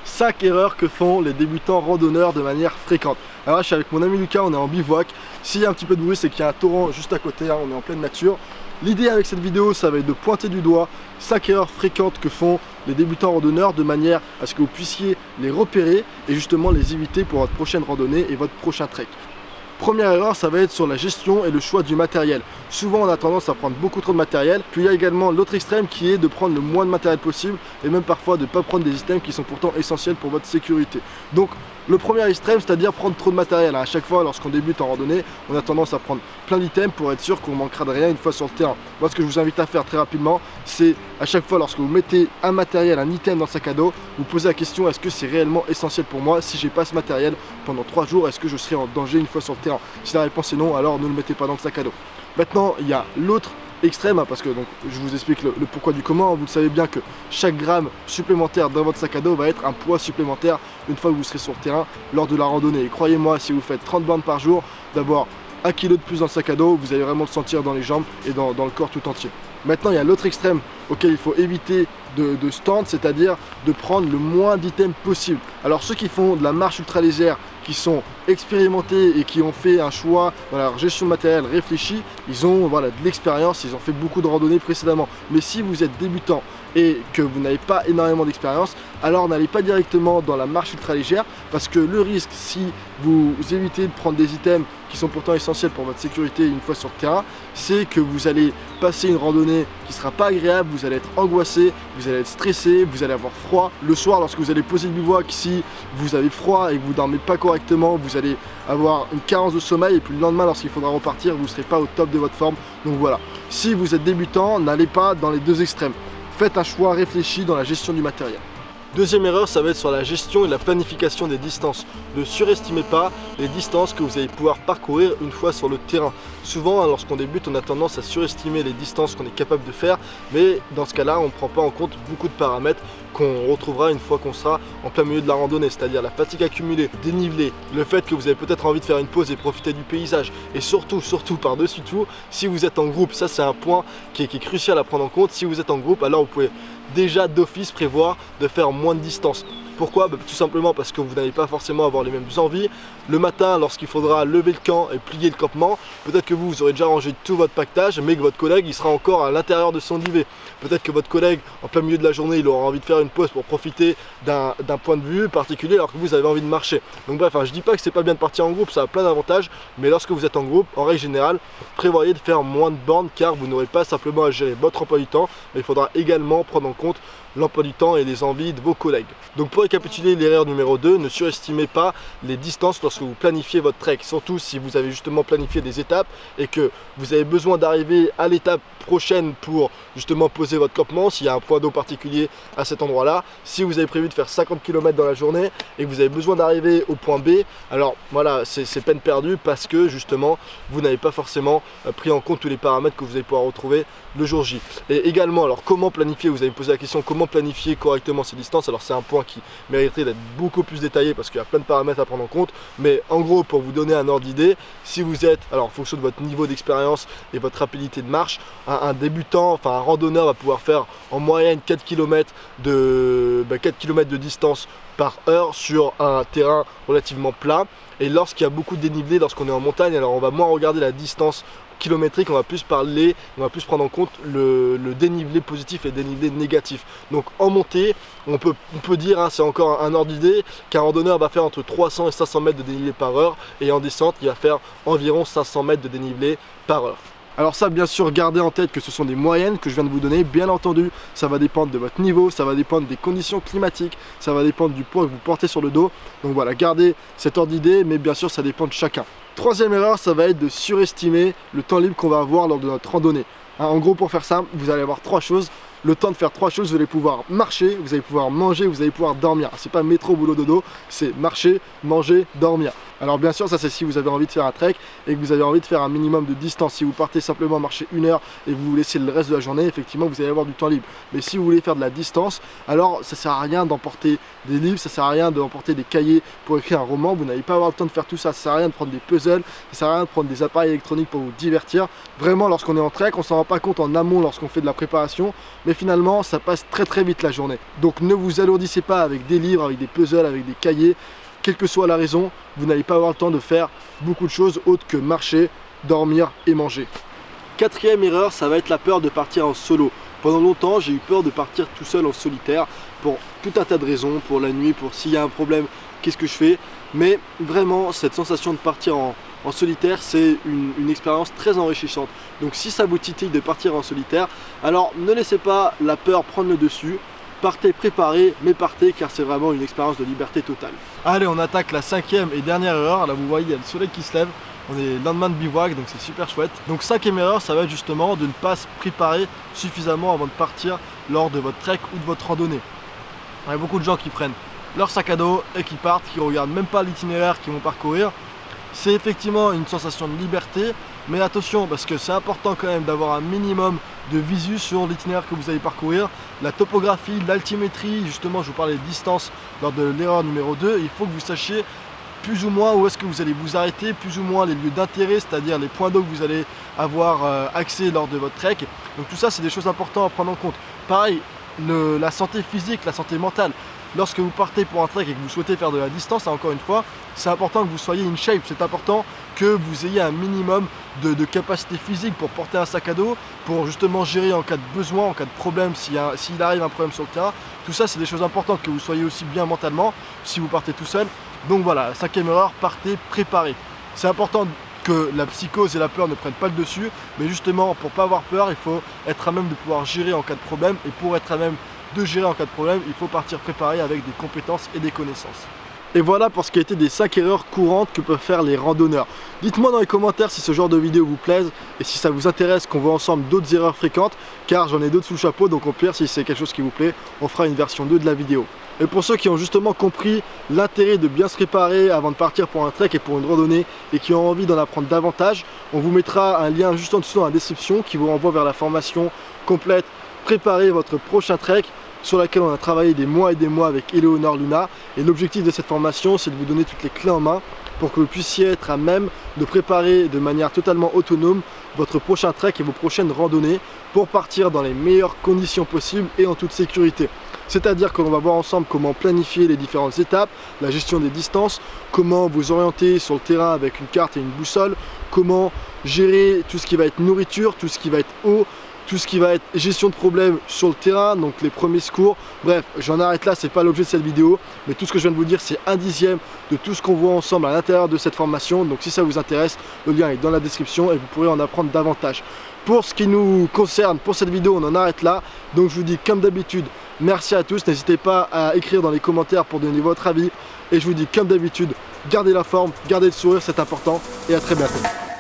5 erreurs que font les débutants randonneurs de manière fréquente. Alors là, je suis avec mon ami Lucas, on est en bivouac. S'il y a un petit peu de bruit, c'est qu'il y a un torrent juste à côté, hein, on est en pleine nature. L'idée avec cette vidéo, ça va être de pointer du doigt 5 erreurs fréquentes que font les débutants randonneurs de manière à ce que vous puissiez les repérer et justement les éviter pour votre prochaine randonnée et votre prochain trek. Première erreur, ça va être sur la gestion et le choix du matériel. Souvent on a tendance à prendre beaucoup trop de matériel, puis il y a également l'autre extrême qui est de prendre le moins de matériel possible et même parfois de ne pas prendre des items qui sont pourtant essentiels pour votre sécurité. Donc le premier extrême, c'est-à-dire prendre trop de matériel. À chaque fois lorsqu'on débute en randonnée, on a tendance à prendre plein d'items pour être sûr qu'on manquera de rien une fois sur le terrain. Moi ce que je vous invite à faire très rapidement, c'est à chaque fois lorsque vous mettez un matériel, un item dans le sac à dos, vous posez la question: est-ce que c'est réellement essentiel pour moi? Si j'ai pas ce matériel pendant 3 jours, est-ce que je serai en danger une fois sur le terrain? Si la réponse est non, alors ne le mettez pas dans le sac à dos. Maintenant, il y a l'autre extrême, parce que donc, je vous explique le pourquoi du comment. Vous le savez bien que chaque gramme supplémentaire dans votre sac à dos va être un poids supplémentaire une fois que vous serez sur le terrain lors de la randonnée. Et croyez-moi, si vous faites 30 bornes par jour, d'avoir 1 kg de plus dans le sac à dos, vous allez vraiment le sentir dans les jambes et dans le corps tout entier. Maintenant, il y a l'autre extrême auquel il faut éviter de se tendre, c'est-à-dire de prendre le moins d'items possible. Alors ceux qui font de la marche ultra légère, qui sont expérimentés et qui ont fait un choix dans leur gestion de matériel réfléchi, ils ont de l'expérience, ils ont fait beaucoup de randonnées précédemment. Mais si vous êtes débutant et que vous n'avez pas énormément d'expérience, alors n'allez pas directement dans la marche ultra légère, parce que le risque, si vous évitez de prendre des items qui sont pourtant essentiels pour votre sécurité une fois sur le terrain, c'est que vous allez passer une randonnée qui ne sera pas agréable, vous allez être angoissé, vous allez être stressé, vous allez avoir froid. Le soir, lorsque vous allez poser le bivouac, si vous avez froid et que vous ne dormez pas correctement, vous allez avoir une carence de sommeil, et puis le lendemain, lorsqu'il faudra repartir, vous ne serez pas au top de votre forme. Donc voilà, si vous êtes débutant, n'allez pas dans les deux extrêmes. Faites un choix réfléchi dans la gestion du matériel. Deuxième erreur, ça va être sur la gestion et la planification des distances. Ne surestimez pas les distances que vous allez pouvoir parcourir une fois sur le terrain. Souvent, lorsqu'on débute, on a tendance à surestimer les distances qu'on est capable de faire, mais dans ce cas-là, on ne prend pas en compte beaucoup de paramètres qu'on retrouvera une fois qu'on sera en plein milieu de la randonnée, c'est-à-dire la fatigue accumulée, dénivelé, le fait que vous avez peut-être envie de faire une pause et profiter du paysage, et surtout par-dessus tout, si vous êtes en groupe. Ça c'est un point qui est crucial à prendre en compte. Si vous êtes en groupe, alors vous pouvez déjà d'office prévoir de faire moins de distance. Pourquoi? Tout simplement parce que vous n'allez pas forcément avoir les mêmes envies. Le matin, lorsqu'il faudra lever le camp et plier le campement, peut-être que vous aurez déjà rangé tout votre pactage, mais que votre collègue il sera encore à l'intérieur de son duvet. Peut-être que votre collègue, en plein milieu de la journée, il aura envie de faire une pause pour profiter d'un point de vue particulier, alors que vous avez envie de marcher. Donc bref, je dis pas que c'est pas bien de partir en groupe, ça a plein d'avantages, mais lorsque vous êtes en groupe, en règle générale, prévoyez de faire moins de bornes, car vous n'aurez pas simplement à gérer votre emploi du temps, mais il faudra également prendre en compte l'emploi du temps et les envies de vos collègues. Donc pour récapituler l'erreur numéro 2, ne surestimez pas les distances lorsque vous planifiez votre trek, surtout si vous avez justement planifié des étapes et que vous avez besoin d'arriver à l'étape prochaine pour justement poser votre campement, s'il y a un point d'eau particulier à cet endroit là. Si vous avez prévu de faire 50 km dans la journée et que vous avez besoin d'arriver au point B, alors voilà, c'est peine perdue, parce que justement vous n'avez pas forcément pris en compte tous les paramètres que vous allez pouvoir retrouver le jour J. Et également, alors comment planifier, vous avez posé la question, comment planifier correctement ces distances? Alors c'est un point qui mériterait d'être beaucoup plus détaillé, parce qu'il y a plein de paramètres à prendre en compte, mais en gros, pour vous donner un ordre d'idée, si vous êtes, alors en fonction de votre niveau d'expérience et votre rapidité de marche, un débutant, enfin un randonneur va pouvoir faire en moyenne 4 km de distance par heure sur un terrain relativement plat. Et lorsqu'il y a beaucoup de dénivelé, lorsqu'on est en montagne, alors on va moins regarder la distance kilométrique, on va plus prendre en compte le dénivelé positif et le dénivelé négatif. Donc en montée, on peut dire, c'est encore un ordre d'idée, qu'un randonneur va faire entre 300 et 500 mètres de dénivelé par heure, et en descente, il va faire environ 500 mètres de dénivelé par heure. Alors ça, bien sûr, gardez en tête que ce sont des moyennes que je viens de vous donner. Bien entendu, ça va dépendre de votre niveau, ça va dépendre des conditions climatiques, ça va dépendre du poids que vous portez sur le dos. Donc voilà, gardez cet ordre d'idée, mais bien sûr, ça dépend de chacun. Troisième erreur, ça va être de surestimer le temps libre qu'on va avoir lors de notre randonnée. En gros, pour faire simple, vous allez avoir 3 choses. Le temps de faire 3 choses, vous allez pouvoir marcher, vous allez pouvoir manger, vous allez pouvoir dormir. C'est pas métro, boulot, dodo, c'est marcher, manger, dormir. Alors bien sûr, ça c'est si vous avez envie de faire un trek et que vous avez envie de faire un minimum de distance. Si vous partez simplement marcher 1 heure et vous vous laissez le reste de la journée, effectivement vous allez avoir du temps libre. Mais si vous voulez faire de la distance, alors ça sert à rien d'emporter des livres, ça sert à rien d'emporter des cahiers pour écrire un roman. Vous n'allez pas avoir le temps de faire tout ça. Ça sert à rien de prendre des puzzles, ça sert à rien de prendre des appareils électroniques pour vous divertir. Vraiment, lorsqu'on est en trek, on s'en rend pas compte en amont lorsqu'on fait de la préparation, mais mais finalement ça passe très vite la journée. Donc ne vous alourdissez pas avec des livres, avec des puzzles, avec des cahiers. Quelle que soit la raison, vous n'allez pas avoir le temps de faire beaucoup de choses autres que marcher, dormir et manger. Quatrième erreur, ça va être la peur de partir en solo. Pendant longtemps, j'ai eu peur de partir tout seul en solitaire pour tout un tas de raisons, pour la nuit, pour s'il y a un problème, qu'est-ce que je fais. Mais vraiment, cette sensation de partir en solitaire, c'est une expérience très enrichissante. Donc si ça vous titille de partir en solitaire, alors ne laissez pas la peur prendre le dessus. Partez préparé, mais partez car c'est vraiment une expérience de liberté totale. Allez, on attaque la cinquième et dernière erreur. Là vous voyez, il y a le soleil qui se lève. On est le lendemain de bivouac, donc c'est super chouette. Donc cinquième erreur, ça va être justement de ne pas se préparer suffisamment avant de partir lors de votre trek ou de votre randonnée. Il y a beaucoup de gens qui prennent leur sac à dos et qui partent, qui ne regardent même pas l'itinéraire qu'ils vont parcourir. C'est effectivement une sensation de liberté, mais attention parce que c'est important quand même d'avoir un minimum de visu sur l'itinéraire que vous allez parcourir, la topographie, l'altimétrie, justement je vous parlais de distance lors de l'erreur numéro 2, il faut que vous sachiez plus ou moins où est-ce que vous allez vous arrêter, plus ou moins les lieux d'intérêt, c'est-à-dire les points d'eau que vous allez avoir accès lors de votre trek. Donc tout ça c'est des choses importantes à prendre en compte. Pareil, la santé physique, la santé mentale. Lorsque vous partez pour un trek et que vous souhaitez faire de la distance, encore une fois, c'est important que vous soyez in shape, c'est important que vous ayez un minimum de capacité physique pour porter un sac à dos, pour justement gérer en cas de besoin, en cas de problème, s'il arrive un problème sur le terrain. Tout ça, c'est des choses importantes, que vous soyez aussi bien mentalement si vous partez tout seul. Donc voilà, cinquième erreur, partez préparé. C'est important que la psychose et la peur ne prennent pas le dessus, mais justement, pour ne pas avoir peur, il faut être à même de pouvoir gérer en cas de problème, et pour être à même de gérer en cas de problème, il faut partir préparé avec des compétences et des connaissances. Et voilà pour ce qui a été des 5 erreurs courantes que peuvent faire les randonneurs. Dites-moi dans les commentaires si ce genre de vidéo vous plaise et si ça vous intéresse qu'on voit ensemble d'autres erreurs fréquentes, car j'en ai d'autres sous le chapeau, donc au pire si c'est quelque chose qui vous plaît, on fera une version 2 de la vidéo. Et pour ceux qui ont justement compris l'intérêt de bien se préparer avant de partir pour un trek et pour une randonnée et qui ont envie d'en apprendre davantage, on vous mettra un lien juste en dessous dans la description qui vous renvoie vers la formation complète Préparez votre prochain trek, sur laquelle on a travaillé des mois et des mois avec Eleonore Luna. Et l'objectif de cette formation, c'est de vous donner toutes les clés en main pour que vous puissiez être à même de préparer de manière totalement autonome votre prochain trek et vos prochaines randonnées pour partir dans les meilleures conditions possibles et en toute sécurité. C'est-à-dire qu'on va voir ensemble comment planifier les différentes étapes, la gestion des distances, comment vous orienter sur le terrain avec une carte et une boussole, comment gérer tout ce qui va être nourriture, tout ce qui va être eau, tout ce qui va être gestion de problèmes sur le terrain, donc les premiers secours. Bref, j'en arrête là, c'est pas l'objet de cette vidéo, mais tout ce que je viens de vous dire, c'est 1/10 de tout ce qu'on voit ensemble à l'intérieur de cette formation. Donc si ça vous intéresse, le lien est dans la description et vous pourrez en apprendre davantage. Pour ce qui nous concerne, pour cette vidéo, on en arrête là. Donc je vous dis comme d'habitude, merci à tous. N'hésitez pas à écrire dans les commentaires pour donner votre avis. Et je vous dis comme d'habitude, gardez la forme, gardez le sourire, c'est important. Et à très bientôt.